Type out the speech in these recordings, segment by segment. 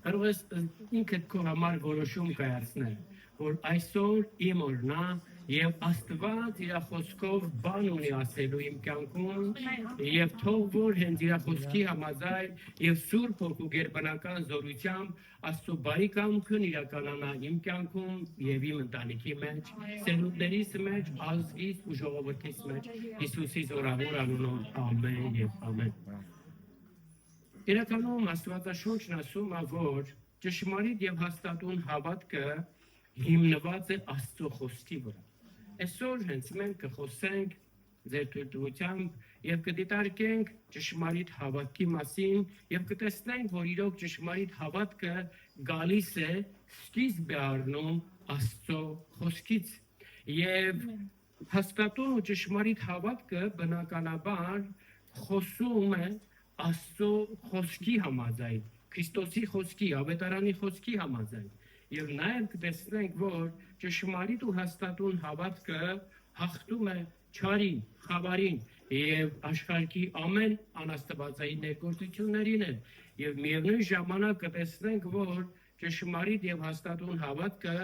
Կարող ես ինքդ քո համար որոշում կայացնել, որ այսօր իմ օրն է եւ Աստված իր խոսքով բան ունի ասելու իմ կյանքում եւ թող որ հենց իր խոսքի համաձայն եւ Սուրբ Հոգու գերբնական զորությամբ Աստծո բարի կամքն իրականանա իմ կյանքում եւ իմ ընտանիքի մեջ, սերունդներիս մեջ, ազգիս ու ժողովրդիս մեջ Հիսուսի զորավոր անունով ամեն եւ ամեն։ Իրականում Աստվածաշունչն ասում է, որ ճշմարիտ եւ հաստատուն հավատքը հիմնված է Աստծո խոսքի վրա։ Այսօր հենց մենք կխոսենք ձեր թույլտվությամբ եւ կդիտարկենք ճշմարիտ հավատքի մասին եւ կտեսնենք, որ իրոք ճշմարիտ հավատքը գալիս է սկիզբ է առնում Աստծո խոսքից եւ հաստատուն ու ճշմարիտ հավատքը բնականաբար խոսում է Աստծո խոսքի համաձայն, Քրիստոսի խոսքի, ավետարանի խոսքի համաձայն։ Եվ նաև կտեսնենք, որ ճշմարիտ ու հաստատուն հավատքը հաղթում է չարին, խավարին եւ աշխարհի ամեն անաստվածային ներգործություններին են։ Եվ միևնույն ժամանակ կտեսնենք, որ ճշմարիտ եւ հաստատուն հավատքը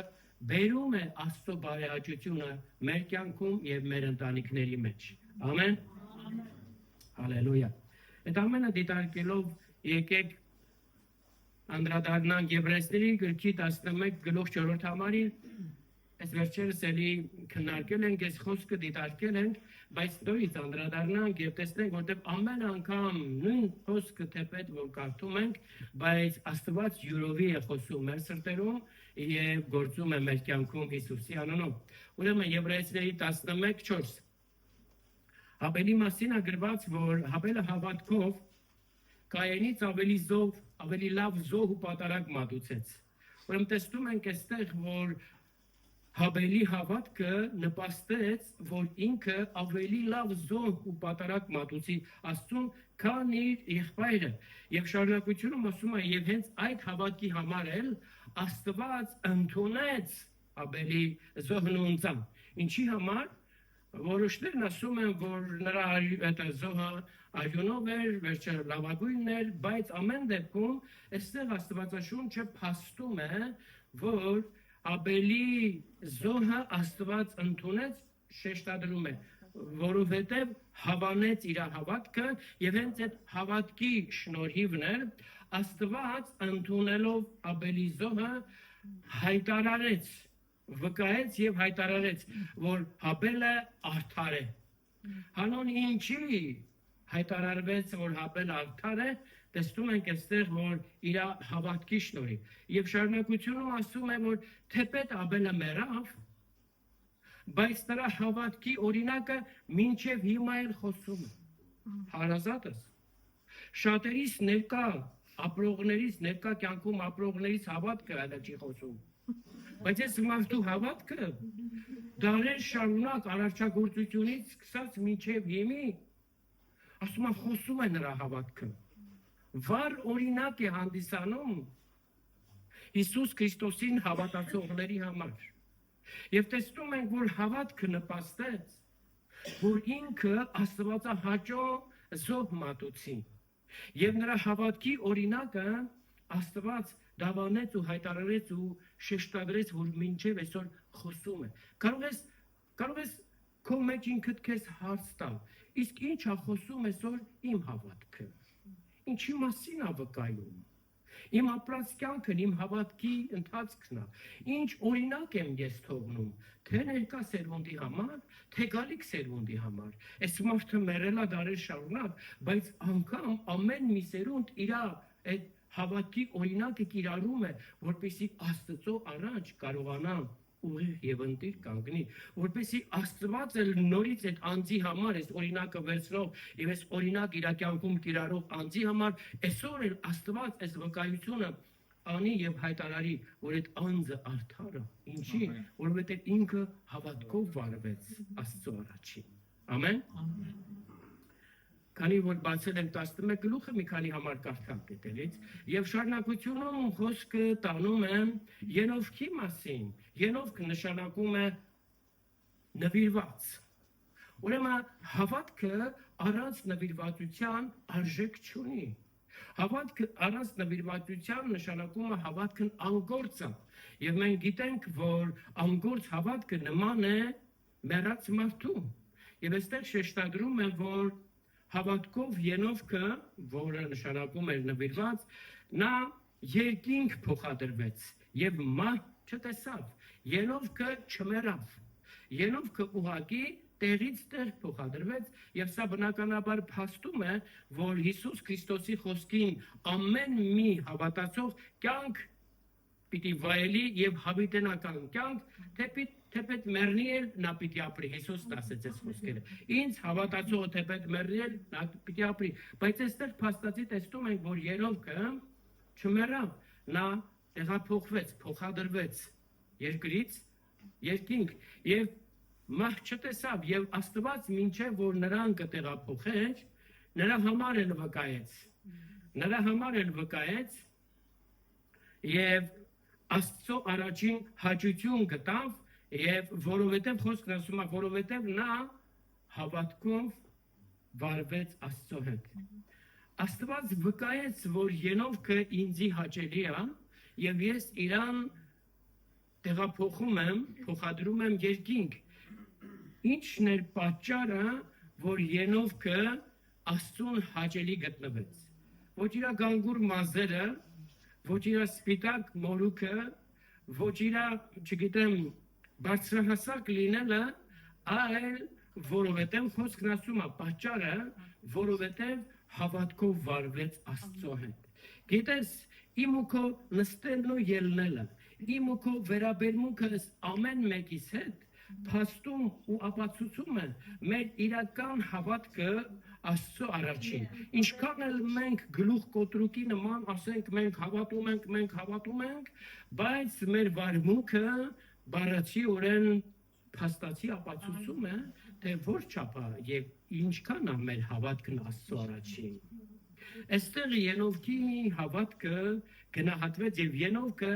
բերում է Աստծո բարեհաճությունը մեր կյանքում եւ մեր ընտանիքների մեջ։ Ամեն։ Հալելույա։ Այդ ամենը դիտարկելով եկեք անդրադառնանք Եբրայեցիների գրքի 11 գլուխ 4 համարին, այս վերջերս էլի քննարկել ենք, այս խոսքը դիտարկել ենք, բայց նորից անդրադառնանք եւ տեսնենք, որտեղ ամեն անգամ նույն խոսքը թեպետ որ կարդում ենք, բայց Աստված յուրովի է խոսում մեր սրտերում եւ գործում է մեր կյանքում Հիսուսի անունով։ Ուրեմն Եբրայեցիների 11:4 Հաբելի մասին է գրված, որ Հաբելը հավատքով Կայենից ավելի լավ զոհ ու պատարագ մատուցեց։ Ուրեմն տեսնում ենք այստեղ, որ Հաբելի հավատքը նպաստեց, որ ինքը ավելի լավ զոհ ու պատարագ մատուցի Աստծուն, քան իր եղբայրը։ Եվ շարունակությունում ասում է, եւ հենց այդ հավատքի համար էլ Աստված ընդունեց Հաբելի զոհն ու ընծան։ Ինչի համար? Որոշներն ասում են, որ նրա զոհը արյունով էր, վերջը լավագույնն էր, բայց ամեն դեպքում այստեղ Աստվածաշունչը փաստում է, որ Աբելի զոհը Աստված ընդունեց, շեշտադրում է, որովհետև հավանեց իր հավատքը եւ հենց այդ հավատքի շնորհիվն էր Աստված ընդունելով Աբելի զոհը հայտարարեց, վկայեց եւ հայտարարեց, որ Հաբելը արդար է։ Հանուն ինչի հայտարարվեց, որ Հաբելը արդար է, տեսնում ենք այստեղ, որ իր հավատքի շնորհիվ։ Եվ շարունակությունում ասում է, որ թեպետ Աբելը մեռավ, բայց նրա հավատքի օրինակը մինչև հիմա էլ խոսում է։ Հարազատս։ Շատերիս ներկա ապրողներից, ներկա կյանքում ապրողներից հավատքը այլ չի խոսում։ Բայց այս մարդու հավատքը դարեր շարունակ արարչագործությունից սկսած մինչև հիմի ասում եմ խոսում է նրա հավատքը։ Վառ օրինակ է հանդիսանում Հիսուս Քրիստոսին հավատացողների համար։ Եվ տեսնում ենք, որ հավատքը նպաստեց, որ ինքը Աստվածահաճո զոհ մատուցի։ Եվ նրա հավատքի օրինակը Աստված դավանեց ու հայտարարեց ու շեշտադրեց, որ մինչև այսօր խոսում է։ Կարող ես քո մեջ ինքդ քեզ հարց տալ, իսկ ինչ է խոսում այսօր իմ հավատքը։ Ինչի մասին է վկայում։ Իմ ապրած կյանքն, իմ հավատքի ընթացքն է։ Ինչ օրինակ եմ ես թողնում, թե ներկա սերունդի համար, թե գալիք սերունդի համար։ Այս մարդը մեռել է դարեր շարունակ, բայց անգամ ամեն մի սերունդ իր այդ հավատքի օրինակը կիրառում է, որպեսզի Աստծո առաջ կարողանա ուղիղ եւ ընտիր կանգնի, որպեսզի Աստված էլ նորից այդ անձի համար այս օրինակը վերցնող եւ այս օրինակ իր կյանքում կիրառող անձի համար այսօր էլ Աստված այս վկայությունը անի եւ հայտարարի, որ այդ անձը արդար է։ Ինչի? Որովհետեւ ինքը հավատքով վարվեց Աստծո առաջին։ Ամեն։ Քանի որ բացել ենք 11 գլուխը մի քանի համար կարդանք այդտեղից եւ շարունակությունում խոսքը տանում է Ենովքի մասին։ Ենովքը նշանակում է նվիրված։ Ուրեմն հավատքը առանց նվիրվածության արժեք չունի։ Հավատքը առանց նվիրվածության նշանակում է հավատքն անգործ է։ Եվ մենք գիտենք, որ անգործ հավատքը նման է մեռած մարդու։ Եվ այստեղ շեշտադրում է, որ հավատքով Ենովքը, որը նշանակում էր նվիրված, նա երկինք փոխադրվեց եւ մահ չտեսավ։ Ենովքը չմեռավ։ Ենովքը ուղղակի տեղից տեղ փոխադրվեց եւ սա բնականաբար փաստում է, որ Հիսուս Քրիստոսի խոսքին ամեն մի հավատացող կյանք պիտի վայելի եւ հավիտենական կյանք, թեպետ մեռնի էլ նա պիտի ապրի։ Հիսուսն ասեց այս խոսքերը։ Ինձ հավատացողը թեպետ մեռնի էլ նա պիտի ապրի։ Բայց այստեղ փաստացի տեսնում ենք, որ Երովքը չմեռավ, նա տեղափոխվեց, փոխադրվեց երկրից երկինք եւ մահ չտեսավ եւ Աստված մինչեւ որ նրան կտեղափոխեր, նրա համար էլ վկայեց։ Նրա համար էլ վկայեց եւ Աստծո առաջին հաճություն գտավ եւ որովհետեւ խոսքն ասում է, որովհետեւ նա հավատքով վարվեց Աստծո հետ։ Աստված վկայեց, որ Ենովքը ինձի հաճելի է եւ ես իրան տեղափոխում եմ, փոխադրում եմ երկինք։ Ինչն էր պատճառը, որ Ենովքը Աստծուն հաճելի գտնվեց։ Ոչ իր գանգուր մազերը, ոչ իր սպիտակ մորուքը, ոչ իր, չգիտեմ, բարձրահասակ լինելը, այլ որովհետև խոսքն ասում է պատճառը, որովհետև հավատքով վարվեց Աստծո հետ։ Գիտես, իմ ու քո նստելն ու ելնելը, իմ ու քո վերաբերմունքս ամեն մեկիս հետ փաստում ու ապացուցում է մեր իրական հավատքը Աստծո առաջին։ Ինչքան էլ մենք գլուխ կոտրուկի նման ասենք մենք հավատում ենք, բայց մեր վարմունքը բառացիորեն փաստացի ապացուցում է, թե որ չափա եւ ինչքան է մեր հավատքն Աստծո առաջին։ Այստեղ Ենովքի հավատքը գնահատվեց եւ Ենովքը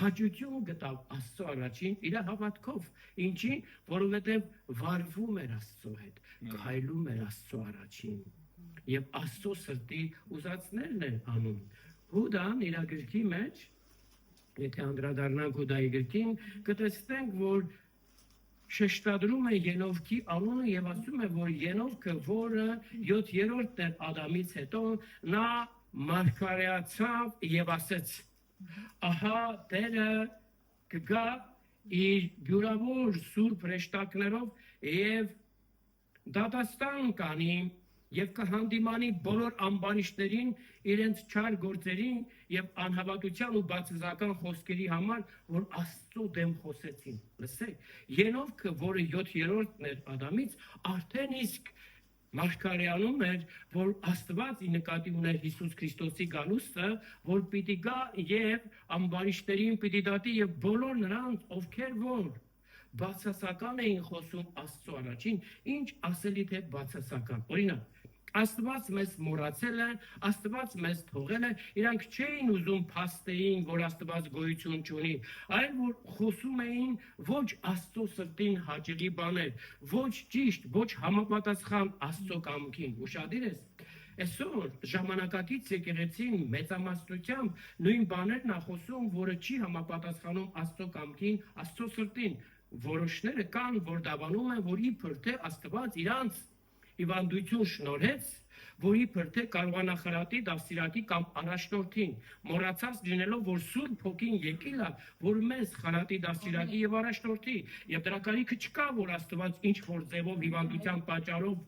հաճություն գտավ Աստծո առաջին իր հավատքով, ինչի, որովհետեւ վարվում էր Աստծո հետ, քայլում էր Աստծո առաջին եւ Աստծո սրտի ուզածներն էր անում։ Հուդան իր գրքի մեջ, եթե անդրադառնանք Հուդայի գրքին, կտեսնենք, որ շեշտադրում է Ենովքի անունը եւ ասում է, որ Ենովքը, որը 7-րդն էր Ադամից հետո, նա մարգարեացավ եւ ասեց. ահա Տերը կգա իր յուրավոր սուրբ հրեշտակներով եւ դատաստան կանի եւ կհանդիմանի բոլոր ամբարիշտներին իրենց չար գործերին եւ անհավատության ու բացասական խոսքերի համար, որ Աստծո դեմ խոսեցին։ Լսեք, Ենովքը, որը 7-րդն էր Ադամից, արդեն իսկ մարգարեանում էր, որ Աստված ի նկատի ուներ Հիսուս Քրիստոսի գալուստը, որ պիտի գա եւ ամբարիշտերին պիտի դատի եւ բոլոր նրանց, ովքեր որ բացասական էին խոսում Աստծո առաջին, ինչ ասելի թե բացասական։ Օրինակ, Աստված մեզ մոռացել է, Աստված մեզ թողել է, իրանք չէին ուզում փաստեին, որ Աստված գոյություն չունի, այլ որ խոսում էին ոչ Աստծո սրտին հաճելի բաներ, ոչ ճիշտ, ոչ համապատասխան Աստծո կամքին։ Ուշադիր ես։ Այսօր ժամանակակից եկեղեցին մեծամասնությամբ նույն բաներն է խոսում, որը չի համապատասխանում Աստծո կամքին, Աստծո սրտին։ Որոշները կան, որ դավանում են, որ իբր թե Աստված իրանց հիվանդություն շնորհեց, որ իբր թե կարողանա խրատի, դաստիարակի կամ առաջնորդին, մոռացած լինելով, որ Սուրբ Հոգին եկել է, որ մեզ խրատի, դաստիարակի եւ առաջնորդի, եւ դրա կարիքը չկա, որ Աստված ինչ որ ձևով հիվանդության պատճառով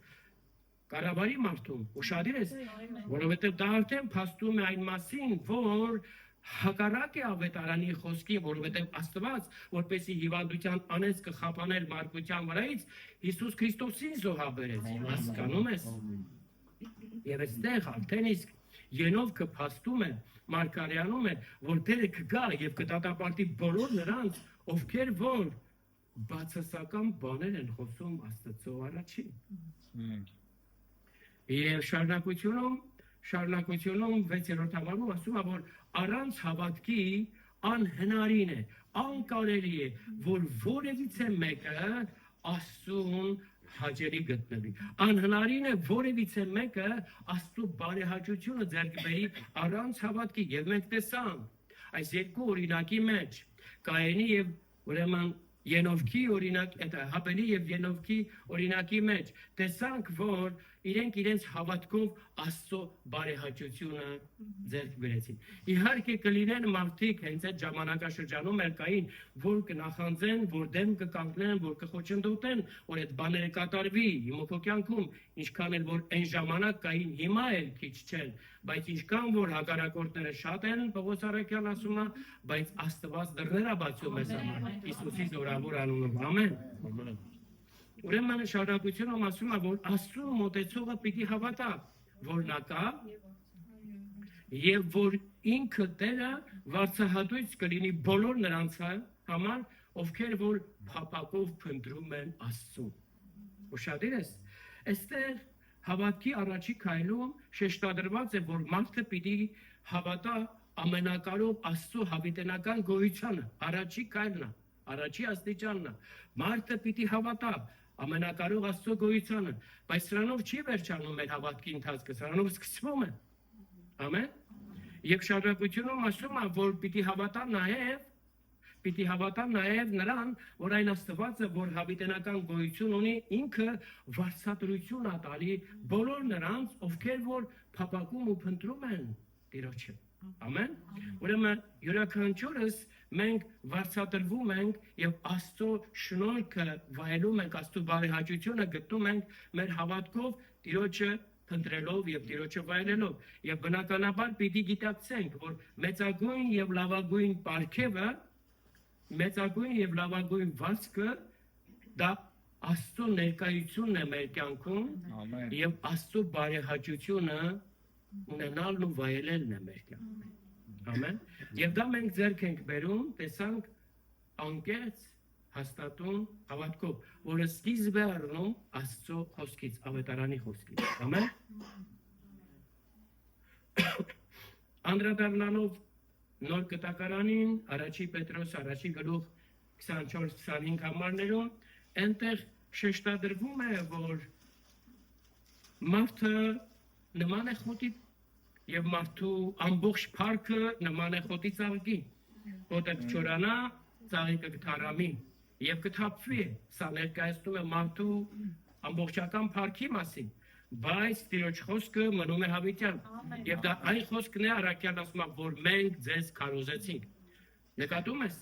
կառավարի մարդուն։ Ուշադիր ես, որովհետեւ դա արդեն փաստում է այն մասին, որ հակառակ է ավետարանի խոսքին, որովհետև Աստված, որպեսզի հիվանդության անեց կխափաներ մարդկության վրայից, Հիսուս Քրիստոսին զոհաբերեց, հասկանում ես։ Եվ այստեղ արդեն իսկ Ենովքը փաստում է, մարգարեանում է, որ Տերը կգա եւ կդատապարտի բոլոր նրանց, ովքեր որ բացասական բաներ են խոսում Աստծո առաջին։ Եվ շարունակությունում 6-րդ համարում ասում է, որ առանց հավատքի անհնարին է, անկարելի է, որ որևիցե մեկը Աստծուն հաճելի գտնվի։ Անհնարին է որևիցե մեկը Աստծո բարեհաճությունը ձեռք բերի առանց հավատքի, եւ մենք տեսանք այս երկու օրինակի մեջ Կայենի եւ ուրեմն Ենովքի օրինակ, Հաբելի եւ Ենովքի օրինակի մեջ տեսանք, որ իրենք իրենց հավատքով Աստծո բարեհաճությունը ձեռք բերեցին։ Իհարկե կլինեն մարդիկ հենց այդ ժամանակաշրջանում էլ կային, որ կնախանձեն, որ դեմ կկանգնեն, որ կխոչընդոտեն, որ այդ բաները կատարվի հիմոքո կյանքում, ինչքան էլ որ այն ժամանակ կային, հիմա էլ քիչ չեն, բայց ինչքան որ հակառակորդները շատ են, Պողոս Արաքյան ասում է, բայց Աստված դռները բացում է համար, Հիսուսի զորավոր անունով, ամեն։ Ուրեմն շարունակությունում ասում է, որ Աստծո մոտեցողը պիտի հավատա, որ նա կա եւ որ ինքը Տերը վարձահատույց կլինի բոլոր նրանց համար, ովքեր որ փափակով փնտրում են Աստծուն։ Ուշադիր ես, այստեղ հավատքի առաջի քայլում շեշտադրված է, որ մարդը պիտի հավատա ամենակարող Աստծո հավիտենական գոյությանը, առաջի քայլն է, առաջի աստիճանն է։ Մարդը պիտի հավատա ամենակարող Աստծո գոյությանը, բայց սրանով չի վերջանում մեր հավատքի ընթացքը, սրանով սկսվում է։ Ամեն։ Եվ շարունակությունում ասում է, որ պիտի հավատա նաև նրան, որ այն Աստվածը, որ հավիտենական գոյություն ունի, ինքը վարձատրություն է տալի բոլոր նրանց, ովքեր որ փափակում ու փնտրում են Տիրոջը։ Ամեն։ Ուրեմն յուրաքանչյուրս մենք վարձատրվում ենք եւ Աստծո շնորհքը վայելում ենք, Աստծո բարեհաճությունը գտնում ենք մեր հավատքով Տիրոջը փնտրելով եւ Տիրոջը վայելելով։ Եվ բնականաբար պիտի գիտակցենք, որ մեծագույն եւ լավագույն պարգևը, մեծագույն եւ լավագույն վարձքը դա Աստծո ներկայությունն է մեր կյանքում եւ Աստծո բարեհաճությունը ունենալն ու վայելելն է մեր կյանքում։ Ամեն։ Եվ դա մենք ձեռք ենք բերում, տեսանք անկեղծ հաստատուն հավատքով, որը սկիզբ է առնում Աստծո խոսքից, ավետարանի խոսքից։ Ամեն։ Անդրադառնալով նոր կտակարանին, առաջի Պետրոս, առաջի գլուխ 24-25 համարներում, այնտեղ շեշտադրվում է, որ մարդը նման է խոտի եւ մարդու ամբողջ փառքը նման է խոտի ծաղիկի, որտեղ չորանա, ծաղիկը կթարամի եւ կթափվի, սա ներկայացնում է մարդու ամբողջական փառքի մասին, բայց Տիրոջ խոսքը մնում է հավիտյան, եւ դա այն խոսքն է, Արաքյան ասում է, որ մենք ձեզ քարոզեցինք։ Նկատում ես,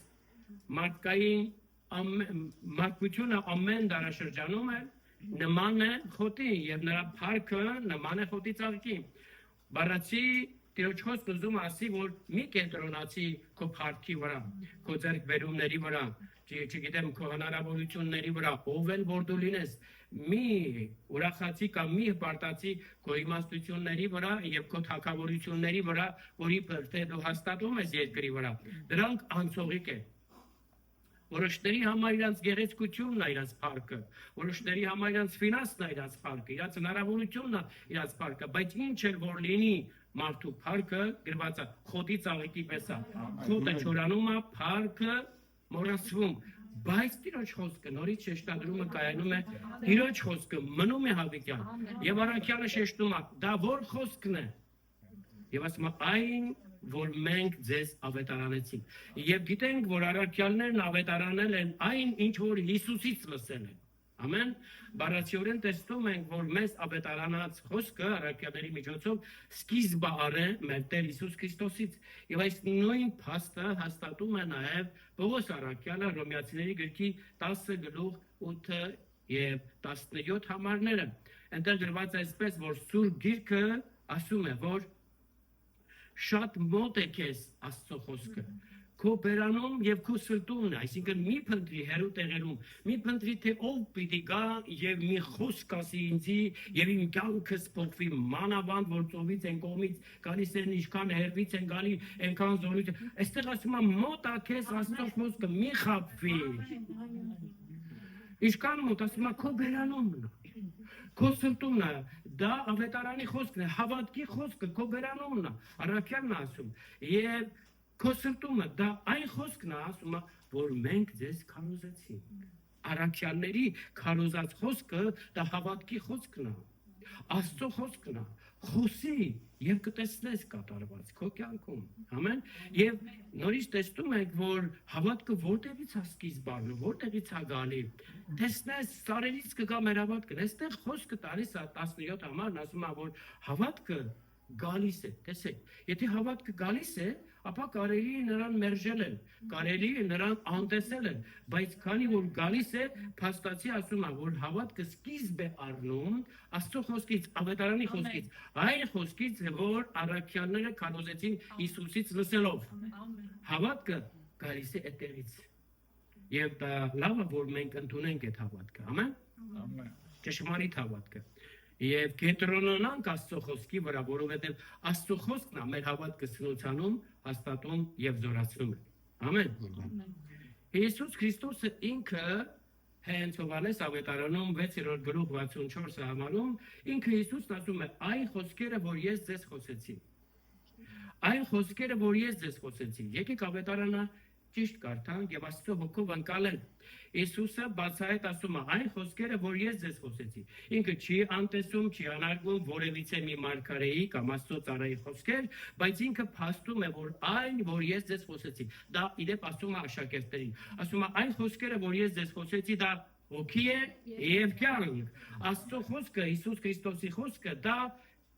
մարդկությունը ամեն դարաշրջանում է նման է խոտի եւ նրա փառքը նման է խոտի ծաղիկի։ Բառացի Տիրոջ խոսքը ուզում ասի, որ մի կենտրոնացի քո փառքի վրա, քո ձեռքբերումների վրա, չգիտեմ, քո հնարավորությունների վրա, ով էլ որ դու լինես, մի ուրախացի կամ մի հպարտացի քո իմաստությունների վրա եւ քո թակավորությունների վրա, որի թե դու հաստատում ես երկրի վրա, դրանք անցողիկ է։ Որոշների համար իրանց գեղեցկությունն է իրանց փառքը, որոշների համար իրանց ֆինանսն է իրանց փառքը, իրանց հնարավորությունն է իրանց փառքը, բայց ինչ էլ որ լինի մարդու փառքը գրված է խոտի ծաղիկի պես է։ Խոտը չորանում է, փառքը մոռացվում, բայց Տիրոջ խոսքը նորից շեշտադրումը կայանում է, Տիրոջ խոսքը մնում է հավիտյան։ Եվ Արաքյանը շեշտում է, դա որ խոսքն է։ Եվ ասում է այն որ մենք ձեզ ավետարանեցինք։ Եվ գիտենք, որ Արաքյալներն ավետարանել են այն, ինչ որ Հիսուսից լսել են։ Ամեն։ Բառացիորեն տեսնում ենք, որ մեզ ավետարանած խոսքը Արաքյալների միջոցով սկիզբը առել մեր Տեր Հիսուս Քրիստոսից։ Եվ այս նույն փաստը հաստատում է նաև Պողոս Արաքյալը Հռոմեացիների գրքի 10 գլուխ 8 եւ 17 համարները։ Այնտեղ գրված է այսպես, որ Սուրբ Գիրքը ասում է, որ շատ մոտ է քեզ Աստծո խոսքը, քո բերանում եւ քո սրտումն, այսինքն մի փնտրի հերու տեղերում, մի փնտրի թե ով պիտի գա եւ մի խոսք ասի ինձի եւ իմ կյանքս փոխվի մանավանդ որ ծովից են կողմից գալիս են ինչքան հերվից են գալի այնքան զորույց, այստեղ ասում եմ մոտ է քեզ Աստծո խոսքը, մի խաբվի, ինչքան մոտ, ասում եմ քո բերանումն է, քո սրտումն է, դա ավետարանի խոսքն է, հավատքի խոսքը, քո բերանումն է, Արաքյանն ասում, եւ քո սրտումը, դա այն խոսքն է, ասում է, որ մենք ձեզ քարոզեցինք։ Առաքյալների քարոզած խոսքը դա հավատքի խոսքն է։ Աստծո խոսքն է։ Խոսի եւ կտեսնես կատարված քո կյանքում։ Ամեն։ Եվ նորից տեսնում ենք, որ հավատքը որտեղից է սկիզբ առնում, որտեղից է գալի։ Տեսնես, սարերից կգա մեր հավատքը։ Այստեղ խոսքը տալիս է 17 համարն ասում է, որ հավատքը գալիս է, տեսեք, եթե հավատքը գալիս է, ապա կարելի է նրան մերժել են, կարելի է նրան անտեսել են, բայց քանի որ գալիս է, փաստացի ասում է, որ հավատքը սկիզբ է առնում Աստծո խոսքից, Ավետարանի խոսքից, այն խոսքից, որ առաքյալները քարոզեցին Հիսուսից լսելով։ Հավատքը գալիս է այդտեղից։ Եվ դա լավ է, որ մենք ընդունենք այդ հավատքը, ամեն։ Ճշմարիտ հավատքը։ Եվ կենտրոնանանք Աստծո խոսքի վրա, որովհետև Աստծո խոսքն է մեր հավատքը սնուցանում, հաստատում եւ զորացնում է։ Ամեն։ Հիսուս Քրիստոսը ինքը հենց Հովհաննես Ավետարանում 6-րդ գլուխ 64 համարում ինքը Հիսուսն ասում է. «Այն խոսքերը, որ ես ձեզ խոսեցի»։ Այն խոսքերը, որ ես ձեզ խոսեցի։ Եկեք Ավետարանը ճիշտ կարդանք եւ Աստծո հոգով անցալենք։ Հիսուսը բացահայտ ասում է. «Այն խոսքերը, որ ես ձեզ խոսեցի»։ Ինքը չի անտեսում, չի անարգում որևիցե մի մարգարեի կամ Աստծո ծառայի խոսքեր, բայց ինքը փաստում է, որ այն, որ ես ձեզ խոսեցի, դա իդեպ ասում է աշակերտներին։ Ասում է. «Այն խոսքերը, որ ես ձեզ խոսեցի, դա հոգի է եւ կյանք»։ Աստծո խոսքը, Հիսուս Քրիստոսի խոսքը, դա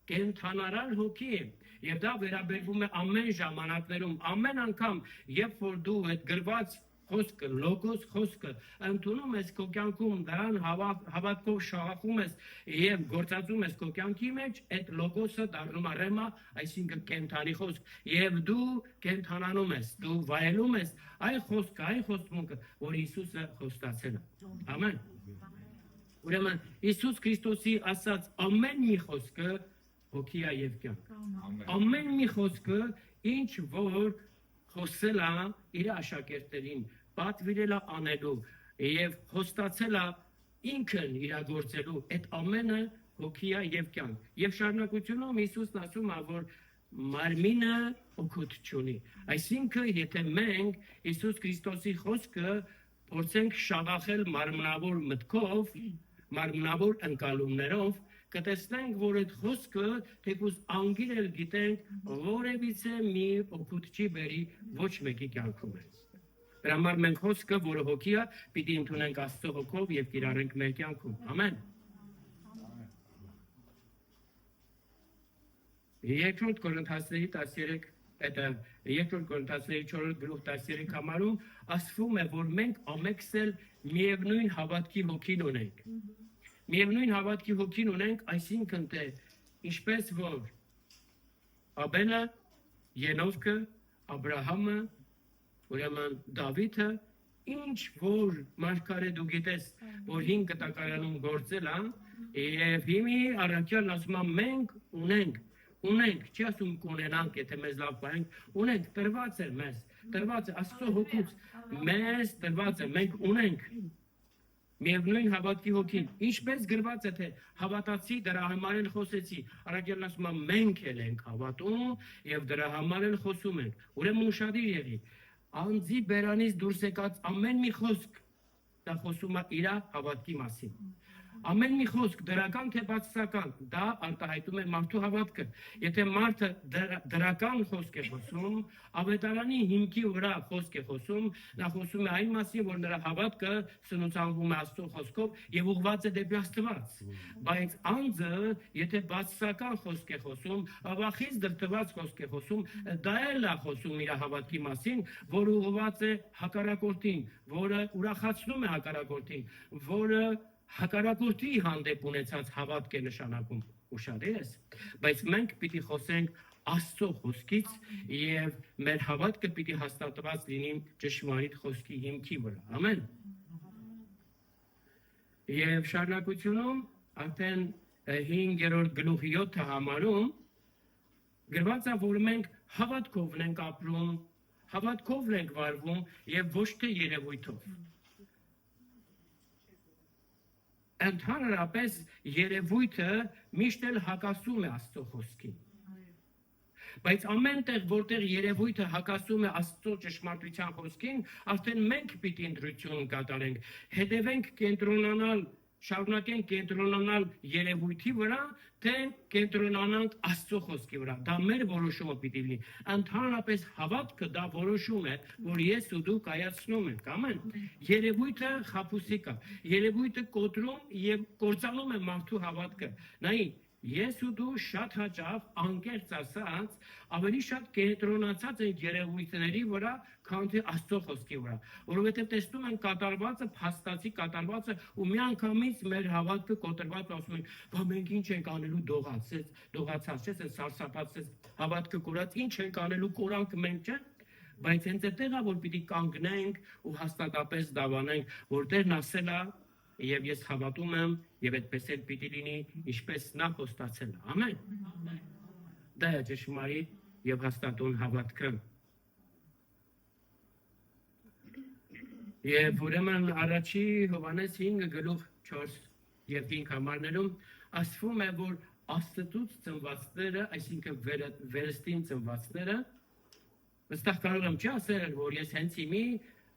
կենթանարար հոգի է։ Եվ դա վերաբերվում է ամեն ժամանակներում, ամեն անգամ, երբ որ դու այդ գրված խոսքը, լոգոս խոսքը ընդունում ես քո կյանքում, դրան հավատքով շահախում ես եւ գործածում ես քո կյանքի մեջ, այդ լոգոսը դառնում է ռեմա, այսինքն կենթանի խոսք, եւ դու կենթանանում ես, դու վայելում ես այն խոսքը, այն խոստմունքը, որ Հիսուսը խոստացել է։ Ամեն։ Ուրեմն Հիսուս Քրիստոսի ասած ամեն մի խոսքը հոգի է եւ կյանք։ Ամեն մի խոսքը, ինչ որ խոսել է իր աշակերտներին, պատվիրել է անելու եւ խոստացել է ինքն իրագործելու, այդ ամենը հոգի է եւ կյանք։ Եվ շարունակությունում Հիսուսն ասում է, որ մարմինը օգուտ չունի։ Այսինքն, եթե մենք Հիսուս Քրիստոսի խոսքը փորձենք շաղախել մարմնավոր մտքով, մարմնավոր ընկալումներով, կտեսնենք, որ այդ խոսքը թեկուզ անգիր էլ գիտենք, որևիցե մի օգուտ չի բերի ոչ մեկի կյանքում է։ Դրա համար մենք խոսքը, որը հոգի է, պիտի ընդունենք Աստծո հոգով եւ կիրառենք մեր կյանքում։ Ամեն։ Երկրորդ Կորինթացիների 13, այդ երկրորդ Կորինթացիների 4-րդ գլուխ 13 համարում ասվում է, որ մենք ամենքս էլ միևնույն հավատքի հոգին ունենք։ Միևնույն հավատքի հոգին ունենք, այսինքն թե ինչպես որ Աբելը, Ենովքը, Աբրահամը, ուրեմն Դավիթը, ինչ որ մարգարե դու գիտես, որ 5 կտակարանում գործել է, եւ հիմի առաքյալն ասում է մենք ունենք, չի ասում կունենանք, եթե մեզ լավ պահենք, ունենք, տրված է մեզ, տրված է Աստծո հոգուց, մեզ տրված է, մենք ունենք միևնույն հավատքի հոգին, ինչպես գրված է, թե հավատացի, դրա համար էլ խոսեցի, առաքյալն ասում է մենք էլ ենք հավատում եւ դրա համար էլ խոսում ենք։ Ուրեմն ուշադիր եղի, անձի բերանից դուրս եկած ամեն մի խոսք դա խոսում է իր հավատքի մասին։ Ամեն մի խոսք դրական թե բացասական, դա արտահայտում է մարդու հավատքը։ Եթե մարդը դրական խոսք է խոսում, Ավետարանի հիմքի վրա խոսք է խոսում, նա խոսում է այն մասին, որ նրա հավատքը սնուցանվում է Աստծո խոսքով եւ ուղղված է դեպի Աստված։ Բայց անձը, եթե բացասական խոսք է խոսում, ավախից դրտված խոսք է խոսում, դա էլ է խոսում իր հավատքի մասին, որը ուղղված է հակառակորդին, որը ուրախացնում է հակառակորդին, որը հակառակորդի հանդեպ ունեցած հավատք է նշանակում, ուշադիր ես, բայց մենք պիտի խոսենք Աստծո խոսքից եւ մեր հավատքը պիտի հաստատված լինի ճշմարիտ խոսքի հիմքի վրա։ Ամեն։ Եվ շարունակությունում արդեն 5-րդ գլուխի 7 համարում գրված է, որ մենք հավատքով ենք ապրում, հավատքով ենք վարվում եւ ոչ թե երևույթով։ Ընդհանրապես երևույթը միշտ էլ հակասում է Աստծո խոսքին։ Բայց ամեն տեղ, որտեղ երևույթը հակասում է Աստծո ճշմարտության խոսքին, արդեն մենք պիտի ընտրություն կատարենք, հետևենք կենտրոնանալ, շարունակենք կենտրոնանալ երևույթի վրա, թե կենտրոնանանք Աստծո խոսքի վրա։ Դա մեր որոշումը պիտի լինի։ Ընդհանրապես հավատքը դա որոշում է, որ ես ու դու կայացնում ենք, ամեն։ Երևույթը խաբուսիկ է, երևույթը կոտրում եւ կործանում է մարդու հավատքը։ Նայ, ես ու դու շատ հաճախ անկեղծ ասած ավելի շատ կենտրոնացած ենք երևույթների վրա, քան թե Աստծո խոսքի վրա, որովհետև տեսնում ենք կատարվածը, փաստացի կատարվածը ու միանգամից մեր հավատքը կոտրված ասում ենք, բա մենք ինչ ենք անելու դողացած, չէ՞, սարսափացած հավատքը կորած, ինչ ենք անելու կորանք մենք, չէ՞։ Բայց հենց այդտեղ է որ պիտի կանգնենք ու հաստատապես դավանենք, որտեղ ասել է եւ ես հավատում եմ եւ այդպես էլ պիտի լինի, ինչպես նա խոստացել է։ Ամեն։ Դա է ճշմարիտ եւ հաստատուն հավատքը։ Եվ ուրեմն առաջի Հովհաննես 5:4 եւ 5 համարներում ասվում է, որ Աստծուց ծնվածները, այսինքն վերստին ծնվածները, վստահ կարող եմ չասել, որ ես հենց իմի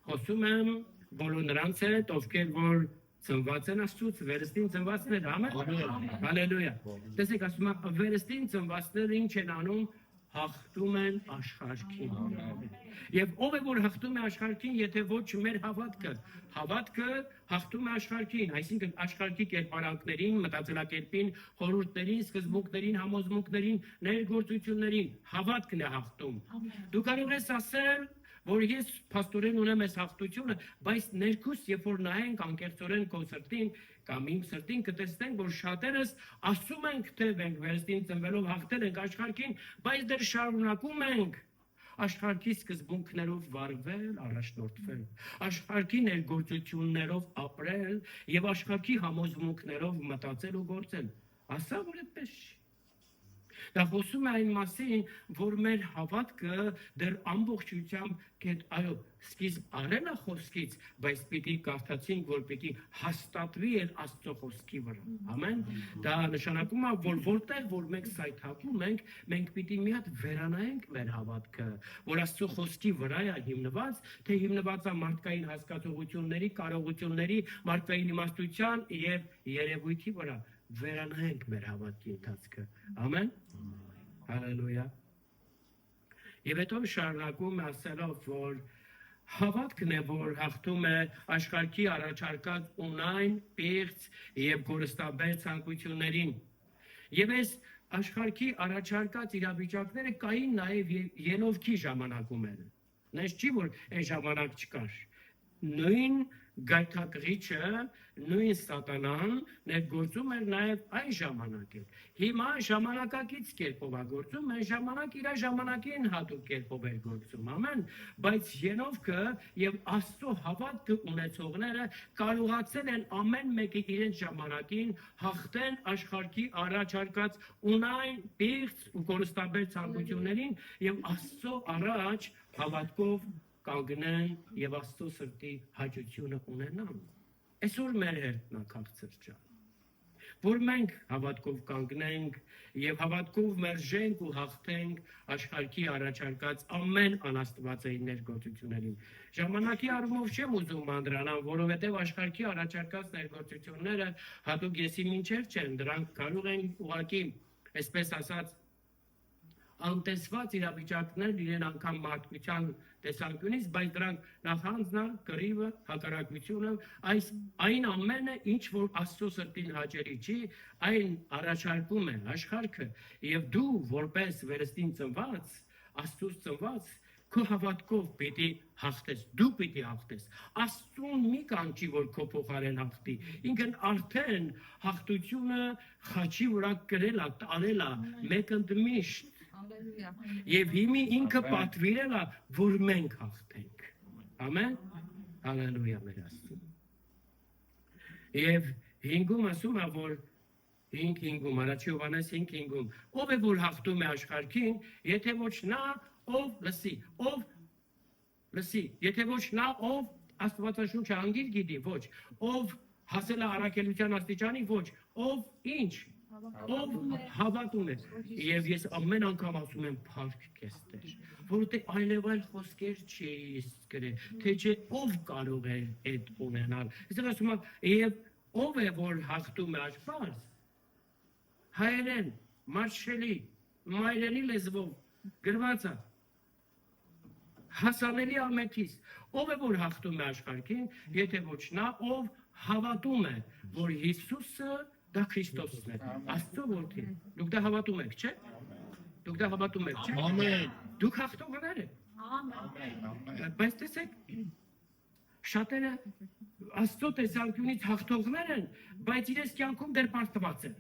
խոսում եմ բոլոր նրանց հետ, ովքեր որ ծնված են Աստծուց, վերստին ծնվածները, ամեն։ Հալելույա։ Տեսեք, ասում եմ, վերստին ծնվածները ինչ են անում, հաղթում են աշխարհին։ Եվ ով է որ հաղթում է աշխարհին, եթե ոչ մեր հավատքը, հավատքը հաղթում է աշխարհին, այսինքն աշխարհի կերպարանքներին, մտածելակերպին, խորհուրդներին, սկզբունքներին, համոզմունքներին, ներգործություններին, հավատքն է հաղթում։ Դու կարող ես ասել, որ ես փաստորեն ունեմ այս հաղթությունը, բայց ներքուս, երբ որ նայենք անկեղծորեն քո սրտին կամ իմ սրտին, կտեսնենք, որ շատերս ասում ենք, թե մենք վերստին ծնվելով հաղթել ենք աշխարհին, բայց դեռ շարունակում ենք աշխարհի սկզբունքներով վարվել, առաջնորդվել, աշխարհի ներգործություններով ապրել եւ աշխարհի համոզմունքներով մտածել ու գործել։ Ասա որ այդպես չի։ Դա խոսում է այն մասին, որ մեր հավատքը դեռ ամբողջությամբ այո, սկիզբ արել է խոսքից, բայց պիտի կարդացինք, որ պիտի հաստատվի էլ Աստծո խոսքի վրա։ Ամեն։ Դա նշանակում է, որ որտեղ որ մենք սայթակում ենք, մենք պիտի մի հատ վերանայենք մեր հավատքը, որ Աստծո խոսքի վրա է հիմնված, թե հիմնված է մարդկային հասկացողությունների, կարողությունների, մարդկային իմաստության եւ երևույթի վրա։ Վերանայենք մեր հավատքի ընթացքը։ Ամեն։ Հալելույա։ Եվ հետո շարունակում է ասելով, որ հավատքն է, որ հաղթում է աշխարհի առաջարկած ունայն, պիղծ եւ կորստաբեր ցանկություններին։ Եվ այս աշխարհի առաջարկած իրավիճակները կային նաեւ Ենովքի ժամանակում են։ Նես չի որ այն ժամանակ չկար։ Նույն գայթակղիչը, նույն սատանան ներգործում էր նաև այն ժամանակին։ Հիմա ժամանակակից կերպով է գործում, այն ժամանակ իր ժամանակին հատուկ կերպով էր գործում, ամեն, բայց Ենովքը եւ Աստծո հավատքը ունեցողները կարողացել են ամեն մեկը իրենց ժամանակին հաղթեն աշխարհի առաջարկած ունայն, պիղծ ու կորստաբեր ցանկություններին եւ Աստծո առաջ հավատքով կանգնեն եւ Աստծո սրտի հաճությունը ունենան։ Այսօր մեր հերթն է քաղցր ջան, որ մենք հավատքով կանգնենք եւ հավատքով մերժենք ու հաղթենք աշխարհի առաջարկած ամեն անաստվածային ներգործություններին։ Ժամանակի առումով չեմ ուզում անդրանալ, որովհետեւ աշխարհի առաջարկած ներգործությունները հատուկ եսի մինչեր չեն, դրանք կարող են ուղղակի, այսպես ասած, անտեսված իրավիճակներ իրեն անգամ մարդկության տեսանկյունից, բայց դրանք նախանձնալ, կռիվը, հակառակությունը, այն ամենը, ինչ որ Աստծո սրտին հաճելի չի, այն առաջարկում է աշխարհը եւ դու որպես վերստին ծնված, Աստծուց ծնված, քո հավատքով պիտի հաղթես, դու պիտի հաղթես։ Աստծուն մի կանչի, որ քո փոխարեն հաղթի։ Ինքն արդեն հաղթությունը խաչի վրա կրել է, տարել է, մեկ ընդմիշտ։ Եվ հիմի ինքը պատվիրել է, որ մենք հաղթենք։ Ամեն։ Հալելույա մեր Աստծո։ Եվ 5-ում ասում է, որ 5-5-ում, առաջի Հովհաննես 5-5-ում, ով է որ հաղթում է աշխարհին, եթե ոչ նա, եթե ոչ նա, ով Աստվածաշունչը անգիր գիտի, ոչ, ով հասել է առաքելության աստիճանի, ոչ, ով ինչ, ով հավատում է, եւ ես ամեն անգամ ասում եմ փառք քեզ Տեր, որովհետեւ այլև այլ խոսքեր չի գրել, թե չէ ով կարող է այդ ունենալ։ Ես ասում եմ, եւ ով է որ հաղթում է աշխարհ, հայերեն, մարշելի, մայրենի լեզվով գրված է, հասանելի ամենից, ով է որ հաղթում է աշխարհին, եթե ոչ նա, ով հավատում է, որ Հիսուսը դա Քրիստոսն է, Աստծո որդին։ Դուք դա հավատում եք, չէ՞։ Դուք դա հավատում եք, չէ՞։ Ամեն։ Դուք հաղթողներ եք։ Ամեն։ Բայց տեսեք, շատերը Աստծո տեսանկյունից հաղթողներ են, բայց իրենց կյանքում դեռ պարտված են։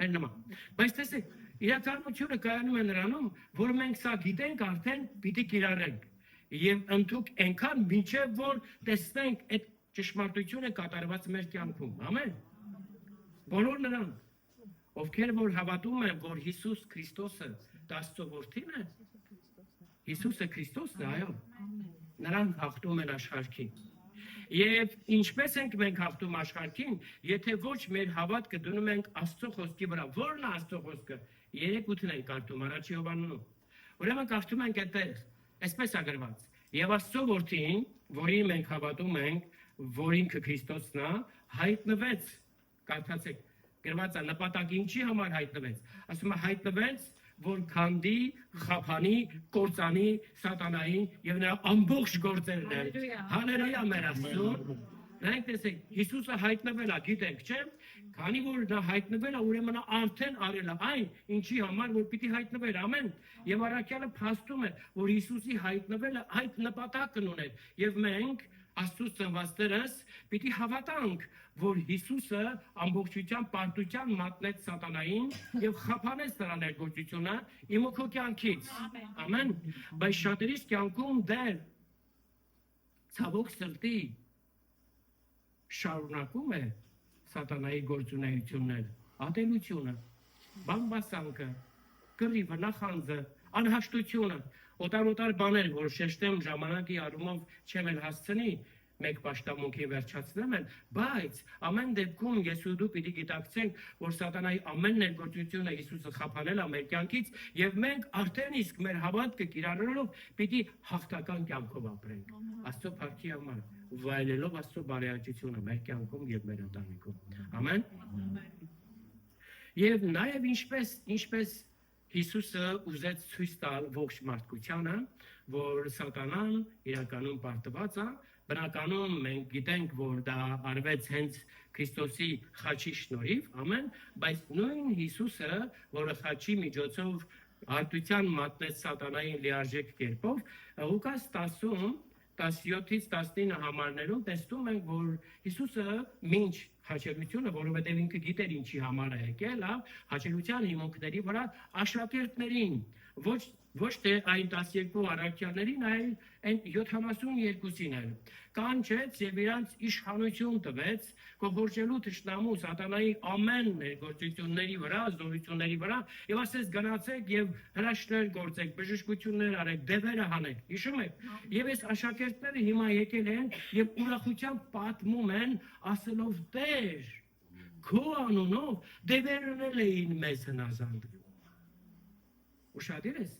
Այն նման։ Բայց տեսեք, իրականությունը կայանում է նրանում, որ մենք սա գիտենք, արդեն պիտի կիրառենք։ Եվ ընդհանուր այնքան մինչև որ տեսնենք այդ ճշմարտությունը կատարված մեր կյանքում։ Ամեն։ Բոլոր նրանք, ովքեր որ հավատում են, որ Հիսուս Քրիստոսը Աստծո որդին է, Հիսուսը Քրիստոսն է, այո, նրանք հաղթում են աշխարհին։ Եվ ինչպես ենք մենք հաղթում աշխարհին, եթե ոչ մեր հավատքը դնում ենք Աստծո խոսքի վրա, ո՞րն է Աստծո խոսքը։ 3:8-ն ենք կարդում Առաջի Հովհաննեսում։ Ուրեմն կարդում ենք այդտեղ, այսպես է գրված. Եվ Աստծո որդին, որին մենք հավատում ենք, որ ինքը Քրիստոսն է, հայտնվեց, կարդացեք, գրված է նպատակի ինչի համար հայտնվեց։ Ասում է հայտնվեց, որ քանդի, խափանի, կործանի սատանային եւ նրա ամբողջ գործերն։ Հալելույա մեր Աստծո։ Նայեք տեսեք, Հիսուսը հայտնվել է, գիտենք, չէ՞։ Քանի որ նա հայտնվել է, ուրեմն արդեն արել է այն, ինչի համար որ պիտի հայտնվեր, ամեն։ Եվ առաքյալը փաստում է, որ Հիսուսի հայտնվելը այդ նպատակն ուներ։ Եվ մենք Աստծո ծնվածներս պիտի հավատանք, որ Հիսուսը ամբողջությամբ պարտության մատնեց սատանային եւ խափանեց նրա ներգործությունը իմ ու քո կյանքից։ Ամեն։ Բայց շատերիս կյանքում դեռ ցավոք սրտի շարունակում է սատանայի գործունեությունները, ատելությունը, բամբասանքը, կռիվը, նախանձը, անհաշտությունը, օտար բաներ, որ շեշտեմ ժամանակի առումով չեմ էլ հասցնի, մեկ պաշտամունքի վերջացնեմ են, բայց ամեն դեպքում ես ու դու պիտի գիտակցենք, որ սատանայի ամեն ներգործությունը Հիսուսը խափանել է մեր կյանքից եւ մենք արդեն իսկ մեր հավատքը կիրառելով պիտի հաղթական կյանքով ապրենք։ Աստծո փառքի համար, վայելելով Աստծո բարեհաճությունը մեր կյանքում եւ մեր ընտանիքում։ Ամեն։ Եվ նաեւ ինչպես Հիսուսը ուզեց ցույց տալ ողջ մարդկությանը, որ սատանան իրականում պարտված է, բնականon մենք գիտենք, որ դա արվեց հենց Քրիստոսի խաչի շնորհիվ, ամեն, բայց նույն Հիսուսը, որը խաչի միջոցով արտության մատնեց սատանային լիարժեք կերպով, Ղուկաս 10:17-ից 19 համարներում տեսնում ենք, որ Հիսուսը մինչ հաճելությունը, որովհետև ինքը գիտեր ինչի համար է եկել, հաճելության հիմունքների վրա աշակերտներին, ոչ թե այն 12 առաքյալներին, այլ այն 72-ին էլ կանչեց եւ իրանց իշխանություն տվեց կողորջելու թշնամու սատանայի ամեն ներգործությունների վրա, զորությունների վրա եւ ասես գնացեք եւ հրաշքներ գործեք, բժշկություններ արեք, դևերը հանեք։ Հիշում եք։ Եվ այս աշակերտները հիմա եկել են եւ ուրախությամբ պատմում են, ասելով Տեր, քո անունով դևերն էին մեզ հնազանդվում։ Ուշադիր ես։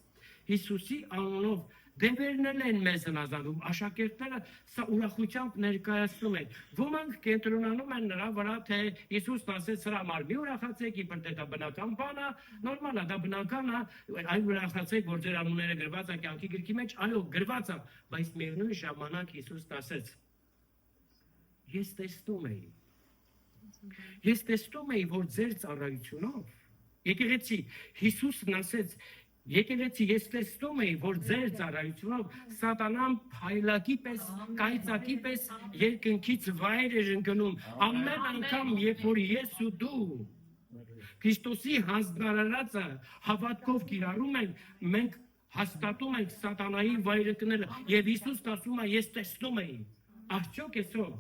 Հիսուսի անունով դևերն են մեզ հնազանդում, աշակերտները սա ուրախությամբ ներկայացնում են։ Ոմանք կենտրոնանում են նրա վրա, թե Հիսուսն ասեց սրա համար մի ուրախացեք, իբր թե դա բնական բան է, նորմալ է, դա բնական է, այն ուրախացեք, որ ձեր անունները գրված են կյանքի գրքի մեջ, այո, գրված է, բայց միևնույն ժամանակ Հիսուսն ասեց. Ես տեսնում էի, որ ձեր ծառայությունով, եկեղեցի, Հիսուսն ասեց, եկեղեցի, ես տեսնում էի, որ ձեր ծառայությունով սատանան փայլակի պես, կայծակի պես երկնքից վայր էր ընկնում, ամեն անգամ, երբ որ ես ու դու Քրիստոսի հանձնարարածը հավատքով կիրառում ենք հաստատում ենք սատանայի վայրընկնելը եւ Հիսուսն ասում է, ես տեսնում էի, արդյոք այսօր